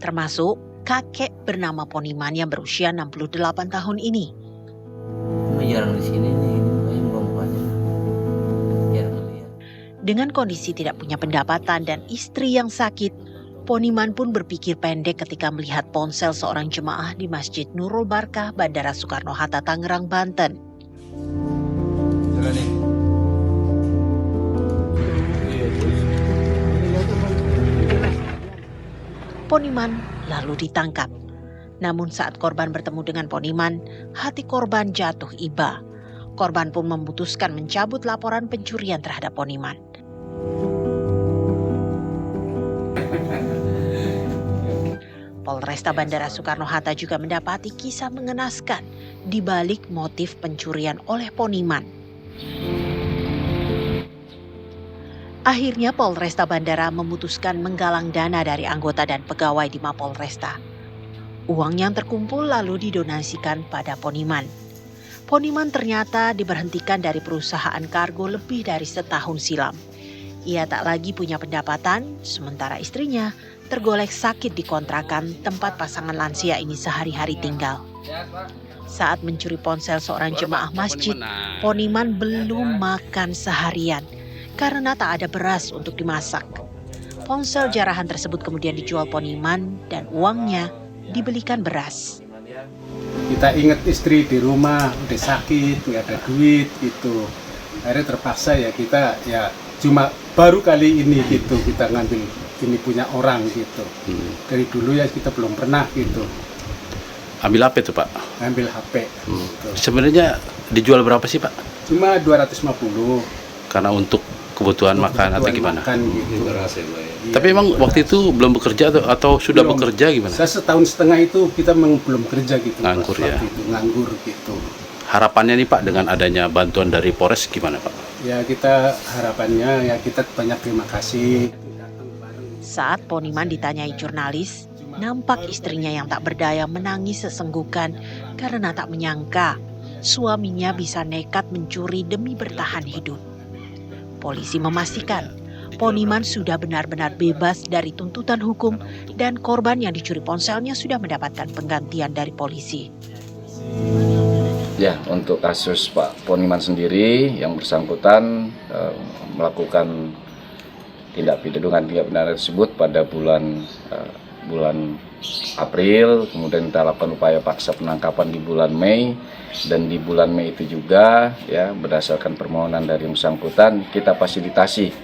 termasuk kakek bernama Poniman yang berusia 68 tahun ini. Jarang di sini nih, buka-bukanya. Jarang lihat. Dengan kondisi tidak punya pendapatan dan istri yang sakit, Poniman pun berpikir pendek ketika melihat ponsel seorang jemaah di Masjid Nurul Barkah, Bandara Soekarno-Hatta, Tangerang, Banten. Poniman lalu ditangkap. Namun saat korban bertemu dengan Poniman, hati korban jatuh iba. Korban pun memutuskan mencabut laporan pencurian terhadap Poniman. Polresta Bandara Soekarno-Hatta juga mendapati kisah mengenaskan di balik motif pencurian oleh Poniman. Akhirnya Polresta Bandara memutuskan menggalang dana dari anggota dan pegawai di Mapolresta. Uang yang terkumpul lalu didonasikan pada Poniman. Poniman ternyata diberhentikan dari perusahaan kargo lebih dari setahun silam. Ia tak lagi punya pendapatan, sementara istrinya tergolek sakit di kontrakan tempat pasangan lansia ini sehari-hari tinggal. Saat mencuri ponsel seorang jemaah masjid, Poniman belum makan seharian karena tak ada beras untuk dimasak. Ponsel jarahan tersebut kemudian dijual Poniman dan uangnya dibelikan beras. Kita ingat istri di rumah udah sakit, nggak ada duit gitu. Akhirnya terpaksa ya kita ya cuma baru kali ini gitu kita ngambil ini punya orang gitu. Dari dulu ya kita belum pernah gitu. Ambil apa itu Pak? Ngambil HP. Gitu. Sebenarnya dijual berapa sih Pak? Cuma 250. Karena untuk kebutuhan makan atau gimana? Makan, gitu. Tapi emang waktu itu belum bekerja atau sudah belum bekerja gimana? Saya setahun setengah itu kita memang belum kerja gitu. Nganggur ya? Itu, nganggur gitu. Harapannya nih Pak dengan adanya bantuan dari Polres gimana Pak? Ya kita harapannya ya kita banyak terima kasih. Saat Poniman ditanyai jurnalis, nampak istrinya yang tak berdaya menangis sesenggukan karena tak menyangka suaminya bisa nekat mencuri demi bertahan hidup. Polisi memastikan Poniman sudah benar-benar bebas dari tuntutan hukum dan korban yang dicuri ponselnya sudah mendapatkan penggantian dari polisi. Ya, untuk kasus Pak Poniman sendiri yang bersangkutan melakukan tindak pidana tersebut pada bulan April, kemudian kita lakukan upaya paksa penangkapan di bulan Mei, dan di bulan Mei itu juga ya berdasarkan permohonan dari yang bersangkutan kita fasilitasi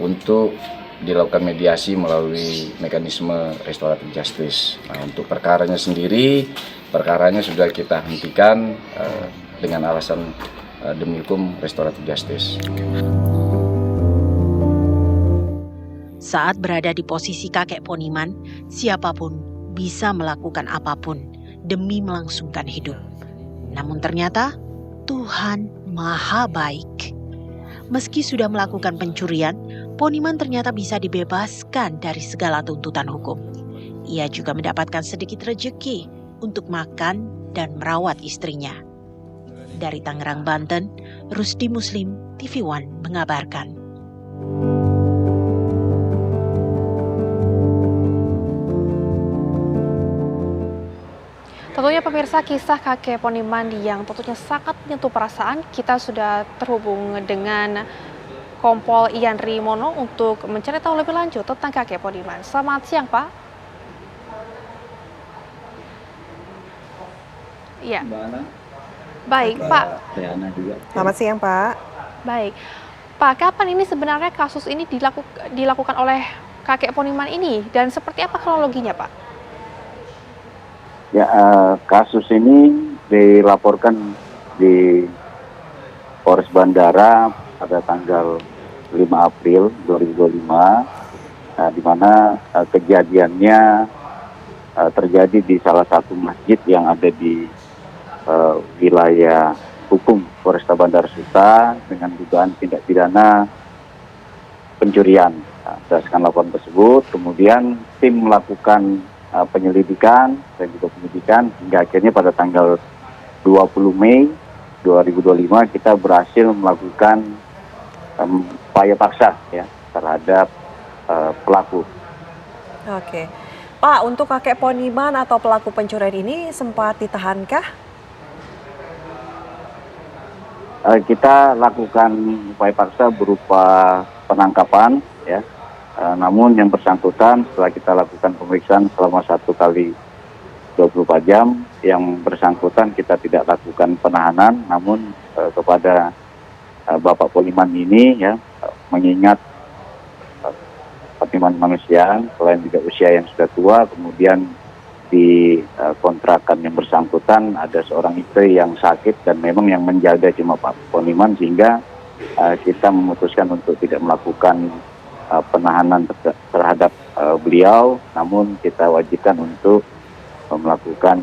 untuk dilakukan mediasi melalui mekanisme restoratif justice. Nah, untuk perkaranya sendiri, perkaranya sudah kita hentikan dengan alasan demi hukum restoratif justice. Saat berada di posisi kakek Poniman, siapapun bisa melakukan apapun demi melangsungkan hidup. Namun ternyata Tuhan Maha Baik. Meski sudah melakukan pencurian, Poniman ternyata bisa dibebaskan dari segala tuntutan hukum. Ia juga mendapatkan sedikit rejeki untuk makan dan merawat istrinya. Dari Tangerang, Banten, Rusdi Muslim, TV One mengabarkan. Tentunya pemirsa, kisah kakek Poniman yang tentunya sangat menyentuh perasaan. Kita sudah terhubung dengan Kompol Ian Rimono untuk mencari tahu lebih lanjut tentang kakek Poniman. Selamat siang, Pak. Iya. Baik, Pak. Selamat siang, Pak. Baik. Pak, kapan ini sebenarnya kasus ini dilakukan oleh kakek Poniman ini dan seperti apa kronologinya, Pak? Ya, kasus ini dilaporkan di Polres Bandara pada tanggal 5 April 2025, di mana kejadiannya terjadi di salah satu masjid yang ada di wilayah hukum Polresta Bandar Suta dengan dugaan tindak pidana pencurian. Berdasarkan laporan tersebut, kemudian tim melakukan penyelidikan dan juga penyidikan hingga akhirnya pada tanggal 20 Mei 2025 kita berhasil melakukan upaya paksa ya terhadap pelaku. Oke. Pak, untuk kakek Poniman atau pelaku pencurian ini sempat ditahankah? Kita lakukan upaya paksa berupa penangkapan ya. Namun yang bersangkutan setelah kita lakukan pemeriksaan selama 1 kali 24 jam, yang bersangkutan kita tidak lakukan penahanan, namun kepada Bapak Poniman ini ya, mengingat pertimbangan kemanusiaan, selain juga usia yang sudah tua, kemudian di kontrakan yang bersangkutan ada seorang istri yang sakit dan memang yang menjaga cuma Pak Poniman, sehingga kita memutuskan untuk tidak melakukan penahanan terhadap beliau, namun kita wajibkan untuk melakukan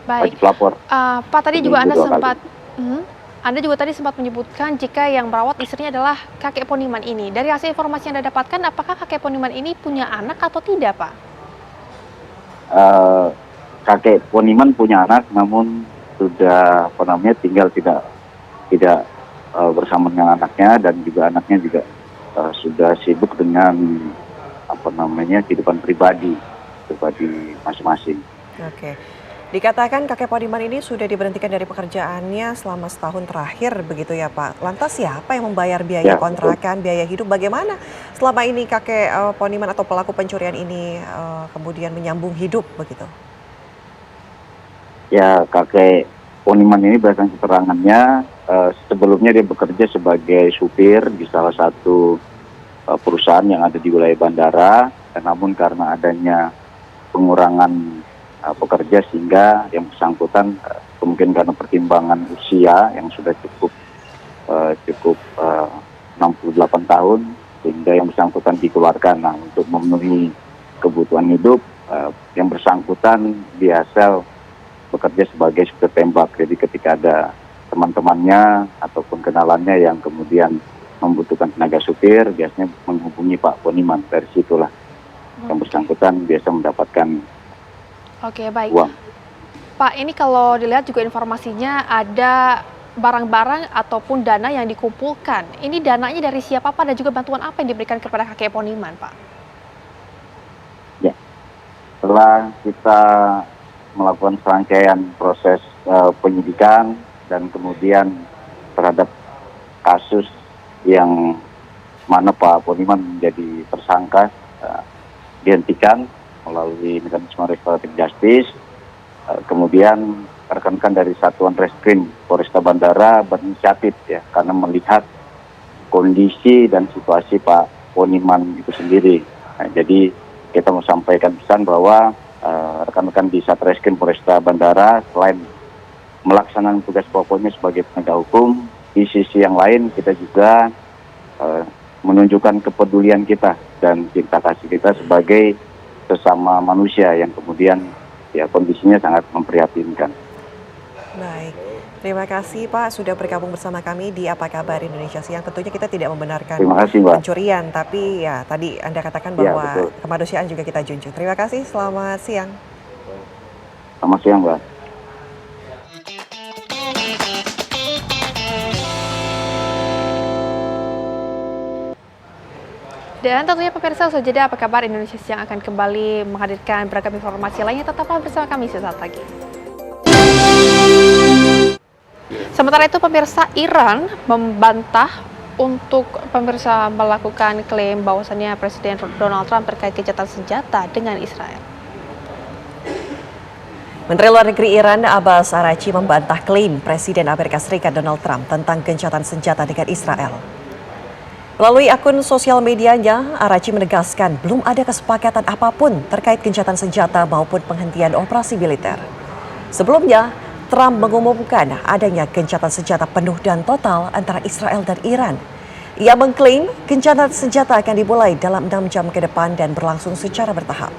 wajib lapor. Pak, tadi juga Anda juga tadi sempat menyebutkan jika yang merawat istrinya adalah kakek Poniman ini. Dari hasil informasi yang Anda dapatkan, apakah kakek Poniman ini punya anak atau tidak, Pak? Kakek Poniman punya anak, namun sudah tinggal tidak bersama dengan anaknya, dan juga anaknya juga sudah sibuk dengan kehidupan pribadi masing-masing. Oke. Dikatakan kakek Poniman ini sudah diberhentikan dari pekerjaannya selama setahun terakhir begitu ya, Pak. Lantas siapa yang membayar biaya kontrakan, biaya hidup? Bagaimana selama ini kakek Poniman atau pelaku pencurian ini kemudian menyambung hidup begitu? Ya, kakek Poniman ini berdasarkan keterangannya sebelumnya dia bekerja sebagai supir di salah satu perusahaan yang ada di wilayah bandara, namun karena adanya pengurangan pekerja sehingga yang bersangkutan mungkin karena pertimbangan usia yang sudah cukup 68 tahun sehingga yang bersangkutan dikeluarkan. Nah, untuk memenuhi kebutuhan hidup yang bersangkutan biasa bekerja sebagai supir tembak. Jadi ketika ada teman-temannya ataupun kenalannya yang kemudian membutuhkan tenaga supir, biasanya menghubungi Pak Poniman. Dari situlah yang bersangkutan biasa mendapatkan uang. Pak, ini kalau dilihat juga informasinya ada barang-barang ataupun dana yang dikumpulkan. Ini dananya dari siapa, Pak, dan juga bantuan apa yang diberikan kepada kakek Poniman, Pak? Ya, setelah kita melakukan serangkaian proses penyidikan dan kemudian terhadap kasus yang mana Pak Poniman menjadi tersangka dihentikan melalui mekanisme restoratif justice. Kemudian rekan-rekan dari Satuan Reskrim Polresta Bandara berinisiatif ya, karena melihat kondisi dan situasi Pak Poniman itu sendiri. Nah, jadi kita mau sampaikan pesan bahwa rekan-rekan di Satreskrim Polresta Bandara selain melaksanakan tugas pokoknya sebagai penegak hukum, di sisi yang lain kita juga menunjukkan kepedulian kita dan cinta kasih kita sebagai sesama manusia yang kemudian ya kondisinya sangat memprihatinkan. Baik, terima kasih Pak sudah bergabung bersama kami di Apa Kabar Indonesia Siang. Tentunya kita tidak membenarkan Terima kasih, Mbak. pencurian, tapi ya tadi Anda katakan Ya, bahwa betul. kemanusiaan juga kita junjung. Terima kasih, selamat siang. Selamat siang, Mbak. Dan tentunya pemirsa, usai jeda Apa Kabar Indonesia Siang akan kembali menghadirkan beragam informasi lainnya. Tetaplah bersama kami sesaat lagi. Sementara itu pemirsa, Iran membantah untuk pemirsa melakukan klaim bahwasannya Presiden Donald Trump terkait gencatan senjata dengan Israel. Menteri Luar Negeri Iran Abbas Araghchi membantah klaim Presiden Amerika Serikat Donald Trump tentang gencatan senjata dengan Israel. Melalui akun sosial medianya, Araghchi menegaskan belum ada kesepakatan apapun terkait gencatan senjata maupun penghentian operasi militer. Sebelumnya, Trump mengumumkan adanya gencatan senjata penuh dan total antara Israel dan Iran. Ia mengklaim gencatan senjata akan dimulai dalam 6 jam ke depan dan berlangsung secara bertahap.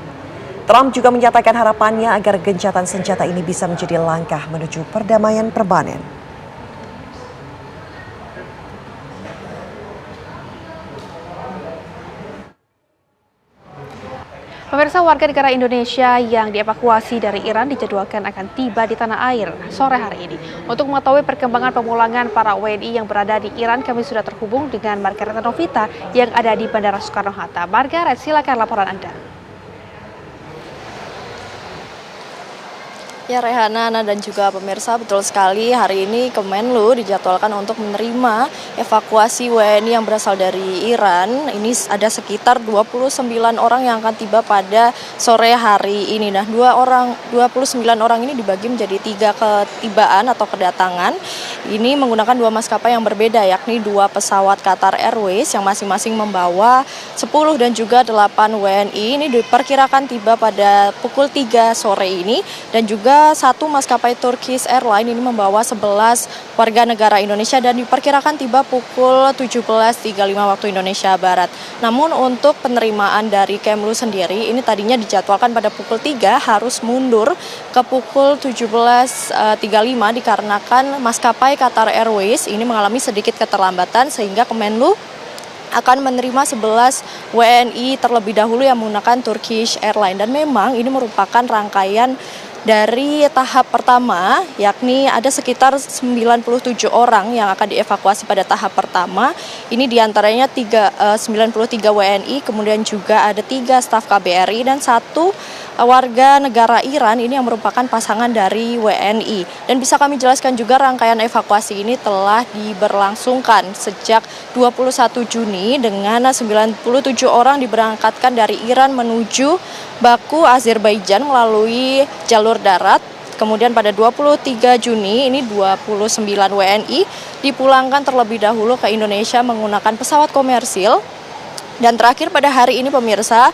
Trump juga menyatakan harapannya agar gencatan senjata ini bisa menjadi langkah menuju perdamaian permanen. Pemirsa, warga negara Indonesia yang dievakuasi dari Iran dijadwalkan akan tiba di tanah air sore hari ini. Untuk mengetahui perkembangan pemulangan para WNI yang berada di Iran, kami sudah terhubung dengan Margaret Novita yang ada di Bandara Soekarno-Hatta. Margaret, silakan laporan Anda. Ya Rehana, Ana dan juga pemirsa, betul sekali hari ini Kemenlu dijadwalkan untuk menerima evakuasi WNI yang berasal dari Iran. Ini ada sekitar 29 orang yang akan tiba pada sore hari ini. Nah, 29 orang ini dibagi menjadi 3 ketibaan atau kedatangan. Ini menggunakan 2 maskapai yang berbeda, yakni 2 pesawat Qatar Airways yang masing-masing membawa 10 dan juga 8 WNI. Ini diperkirakan tiba pada pukul 3 sore ini, dan juga 1 maskapai Turkish Airlines ini membawa 11 warga negara Indonesia dan diperkirakan tiba pukul 17.35 waktu Indonesia Barat. Namun untuk penerimaan dari Kemlu sendiri ini tadinya dijadwalkan pada pukul 3 harus mundur ke pukul 17.35 dikarenakan maskapai Qatar Airways ini mengalami sedikit keterlambatan sehingga Kemenlu akan menerima 11 WNI terlebih dahulu yang menggunakan Turkish Airlines. Dan memang ini merupakan rangkaian dari tahap pertama, yakni ada sekitar 97 orang yang akan dievakuasi pada tahap pertama. Ini diantaranya 93 WNI, kemudian juga ada 3 staf KBRI dan 1 warga negara Iran ini yang merupakan pasangan dari WNI. Dan bisa kami jelaskan juga rangkaian evakuasi ini telah diberlangsungkan sejak 21 Juni dengan 97 orang diberangkatkan dari Iran menuju Baku, Azerbaijan melalui jalur darat. Kemudian pada 23 Juni ini 29 WNI dipulangkan terlebih dahulu ke Indonesia menggunakan pesawat komersil. Dan terakhir pada hari ini pemirsa,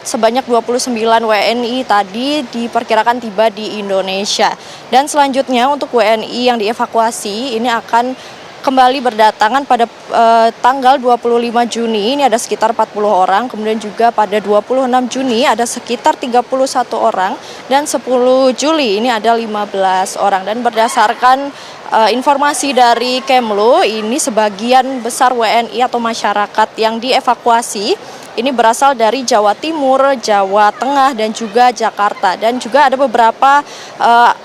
sebanyak 29 WNI tadi diperkirakan tiba di Indonesia. Dan selanjutnya untuk WNI yang dievakuasi ini akan kembali berdatangan pada tanggal 25 Juni, ini ada sekitar 40 orang, kemudian juga pada 26 Juni ada sekitar 31 orang, dan 10 Juli ini ada 15 orang. Dan berdasarkan informasi dari Kemlu, ini sebagian besar WNI atau masyarakat yang dievakuasi ini berasal dari Jawa Timur, Jawa Tengah, dan juga Jakarta. Dan juga ada beberapa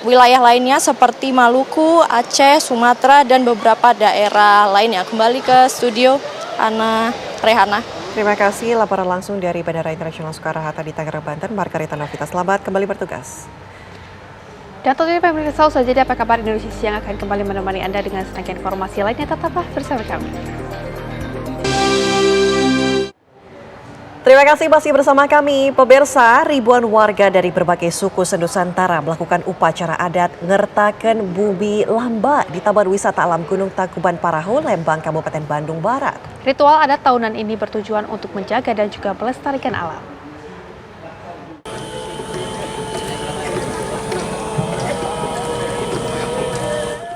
wilayah lainnya seperti Maluku, Aceh, Sumatera, dan beberapa daerah lainnya. Kembali ke studio, Ana, Rehana. Terima kasih laporan langsung dari Bandara Internasional Soekarno-Hatta di Tangerang, Banten, Margarita Novita. Selamat kembali bertugas. Dan tentunya pemirsa, usai jeda Apa Kabar Indonesia Siang akan kembali menemani Anda dengan sedikit informasi lainnya. Tetaplah bersama kami. Terima kasih masih bersama kami. Pemirsa, ribuan warga dari berbagai suku senusantara melakukan upacara adat ngertaken bumi lamba di Taman Wisata Alam Gunung Tangkuban Parahu, Lembang, Kabupaten Bandung Barat. Ritual adat tahunan ini bertujuan untuk menjaga dan juga melestarikan alam.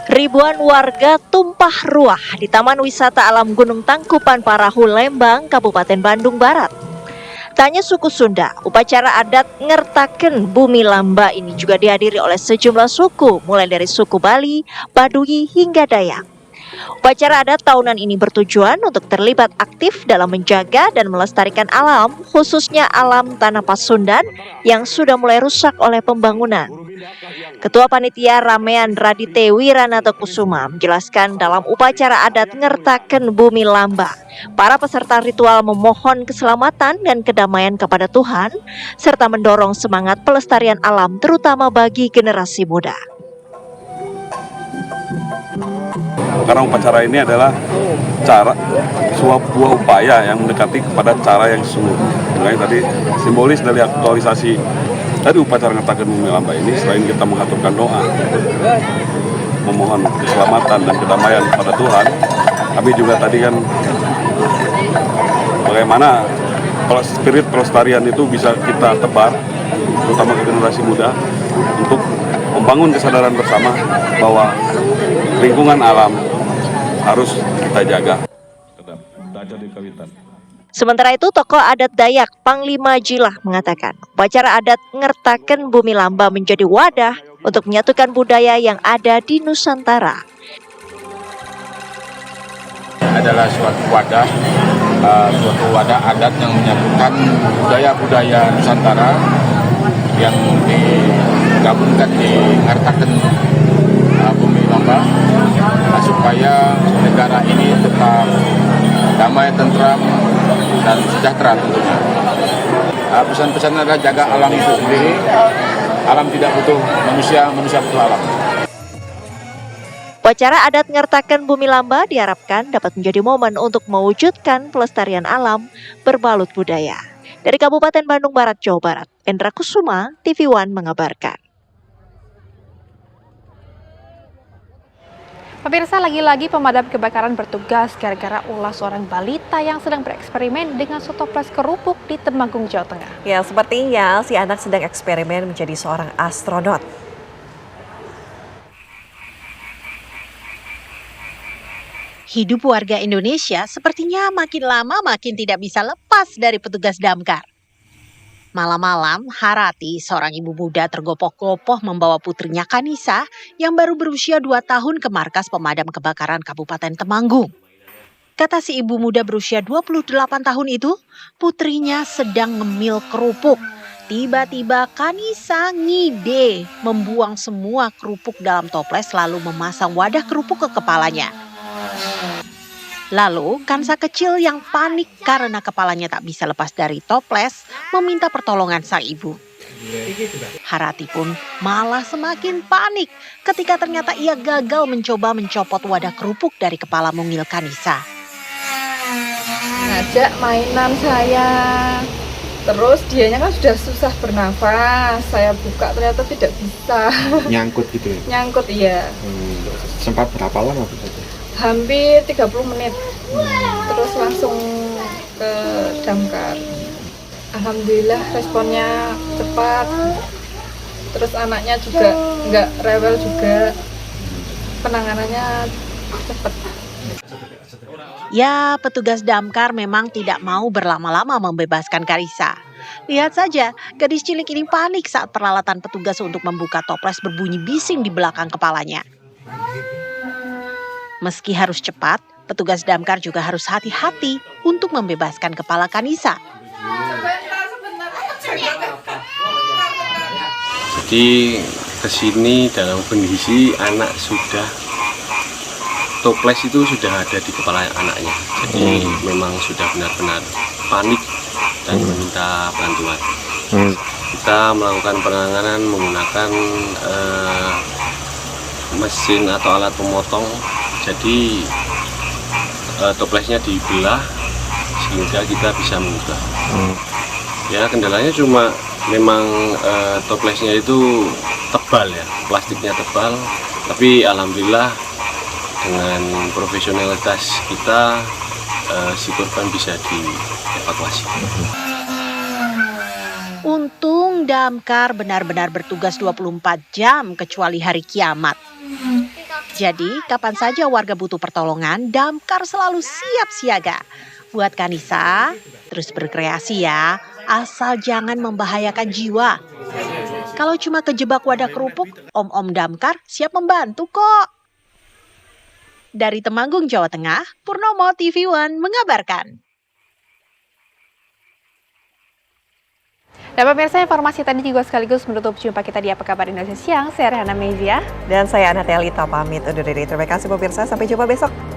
Ribuan warga tumpah ruah di Taman Wisata Alam Gunung Tangkuban Parahu, Lembang, Kabupaten Bandung Barat. Tanya suku Sunda, upacara adat ngertaken bumi lamba ini juga dihadiri oleh sejumlah suku, mulai dari suku Bali, Baduy, hingga Dayak. Upacara adat tahunan ini bertujuan untuk terlibat aktif dalam menjaga dan melestarikan alam, khususnya alam Tanah Pasundan yang sudah mulai rusak oleh pembangunan. Ketua Panitia Ramean Radite Wiranata Kusuma menjelaskan dalam upacara adat ngertaken bumi lamba, para peserta ritual memohon keselamatan dan kedamaian kepada Tuhan, serta mendorong semangat pelestarian alam terutama bagi generasi muda. Karena upacara ini adalah sebuah upaya yang mendekati kepada cara yang sesungguhnya. Makanya tadi simbolis dari aktualisasi dari upacara ngertaken bumi lamba ini, selain kita mengaturkan doa, memohon keselamatan dan kedamaian kepada Tuhan, kami juga tadi kan bagaimana spirit pelestarian itu bisa kita tebar, terutama ke generasi muda, untuk membangun kesadaran bersama bahwa lingkungan alam harus kita jaga. Sementara itu, tokoh adat Dayak Panglima Jilah mengatakan, upacara adat ngertaken bumi lamba menjadi wadah untuk menyatukan budaya yang ada di Nusantara. Adalah suatu wadah adat yang menyatukan budaya-budaya Nusantara yang digabungkan di ngertaken bumi lamba, supaya negara ini tetap damai, tentram, dan sejahtera tentunya. Pesan-pesan adalah jaga alam itu sendiri. Alam tidak butuh manusia, manusia butuh alam. Upacara adat ngertaken bumi lamba diharapkan dapat menjadi momen untuk mewujudkan pelestarian alam berbalut budaya. Dari Kabupaten Bandung Barat, Jawa Barat, Endra Kusuma, TV One mengabarkan. Pemirsa, lagi-lagi pemadam kebakaran bertugas gara-gara ulah seorang balita yang sedang bereksperimen dengan setoples kerupuk di Temanggung, Jawa Tengah. Ya, sepertinya si anak sedang eksperimen menjadi seorang astronot. Hidup warga Indonesia sepertinya makin lama makin tidak bisa lepas dari petugas damkar. Malam-malam, Harati, seorang ibu muda tergopoh-gopoh membawa putrinya Kanisa yang baru berusia 2 tahun ke markas pemadam kebakaran Kabupaten Temanggung. Kata si ibu muda berusia 28 tahun itu, putrinya sedang ngemil kerupuk. Tiba-tiba Kanisa ngide membuang semua kerupuk dalam toples lalu memasang wadah kerupuk ke kepalanya. Lalu, Kansa kecil yang panik karena kepalanya tak bisa lepas dari toples meminta pertolongan sang ibu. Harati pun malah semakin panik ketika ternyata ia gagal mencoba mencopot wadah kerupuk dari kepala mungil Kanisa. Ngajak mainan saya, terus dianya kan sudah susah bernafas, saya buka ternyata tidak bisa. Nyangkut gitu ya? Nyangkut, iya. Sempat berapa lama Bu? Hampir 30 menit, terus langsung ke damkar. Alhamdulillah responnya cepat, terus anaknya juga nggak rewel juga, penanganannya cepat. Ya, petugas damkar memang tidak mau berlama-lama membebaskan Karisa. Lihat saja, gadis cilik ini panik saat peralatan petugas untuk membuka toples berbunyi bising di belakang kepalanya. Meski harus cepat, petugas damkar juga harus hati-hati untuk membebaskan kepala Kanisa. Jadi kesini dalam kondisi anak sudah toples itu sudah ada di kepala anaknya. Jadi memang sudah benar-benar panik dan meminta bantuan. Kita melakukan penanganan menggunakan mesin atau alat pemotong. Jadi toplesnya dibelah sehingga kita bisa mengubah. Ya, kendalanya cuma memang toplesnya itu tebal ya, plastiknya tebal. Tapi alhamdulillah dengan profesionalitas kita si korban bisa dievakuasi. Untung damkar benar-benar bertugas 24 jam kecuali hari kiamat. Jadi, kapan saja warga butuh pertolongan, damkar selalu siap siaga. Buat Kanisa, terus berkreasi ya, asal jangan membahayakan jiwa. Kalau cuma kejebak wadah kerupuk, Om-Om Damkar siap membantu kok. Dari Temanggung, Jawa Tengah, Purnomo TV One mengabarkan. Dan pemirsa, informasi tadi juga sekaligus menutup jumpa kita di Apa Kabar Indonesia Siang. Saya Rehana Mezia. Dan saya Anatea Lita pamit undur diri. Terima kasih pemirsa, sampai jumpa besok.